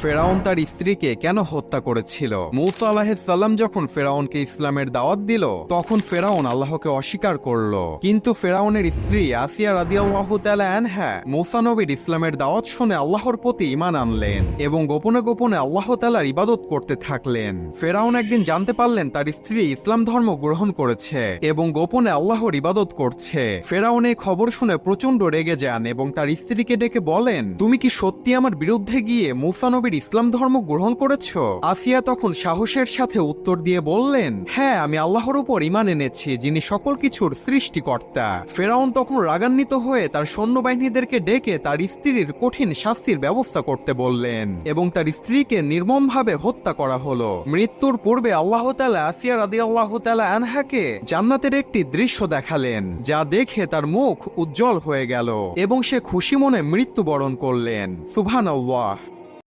ফেরাউন তার স্ত্রীকে কেন হত্যা করেছিল? মূসা আলাইহিস সালাম যখন ফেরাউনকে ইসলামের দাওয়াত দিল, তখন ফেরাউন আল্লাহকে অস্বীকার করল। কিন্তু ফেরাউনের স্ত্রী আসিয়া রাদিয়াল্লাহু তাআলা আনহা মূসা নবীর ইসলামের দাওয়াত শুনে আল্লাহর প্রতি ঈমান আনলেন এবং গোপনে গোপনে আল্লাহ তাআলার ইবাদত করতে থাকলেন। ফেরাউন একদিন জানতে পারলেন তার স্ত্রী ইসলাম ধর্ম গ্রহণ করেছে এবং গোপনে আল্লাহর ইবাদত করছে। ফেরাউন এই খবর শুনে প্রচন্ড রেগে যান এবং তার স্ত্রীকে ডেকে বলেন, তুমি কি সত্যি আমার বিরুদ্ধে গিয়ে মূসা নবীর ইসলাম ধর্ম গ্রহণ করেছো? আসিয়া তখন সাহসের সাথে উত্তর দিয়ে বললেন, হ্যাঁ, আমি আল্লাহর উপর ঈমান এনেছি, যিনি সকল কিছুর সৃষ্টিকর্তা। ফেরাউন তখন রাগান্বিত হয়ে তার সৈন্যবাহিনীদেরকে ডেকে তার স্ত্রীর কঠিন শাস্তির ব্যবস্থা করতে বললেন এবং তার স্ত্রীকে নির্মমভাবে হত্যা করা হলো। মৃত্যুর পূর্বে আল্লাহ তাআলা আসিয়া রাদিয়াল্লাহু তাআলা আনহাকে জান্নাতের একটি দৃশ্য দেখালেন, যা দেখে তার মুখ উজ্জ্বল হয়ে গেল এবং সে খুশি মনে মৃত্যুবরণ করলেন। সুবহানাল্লাহ।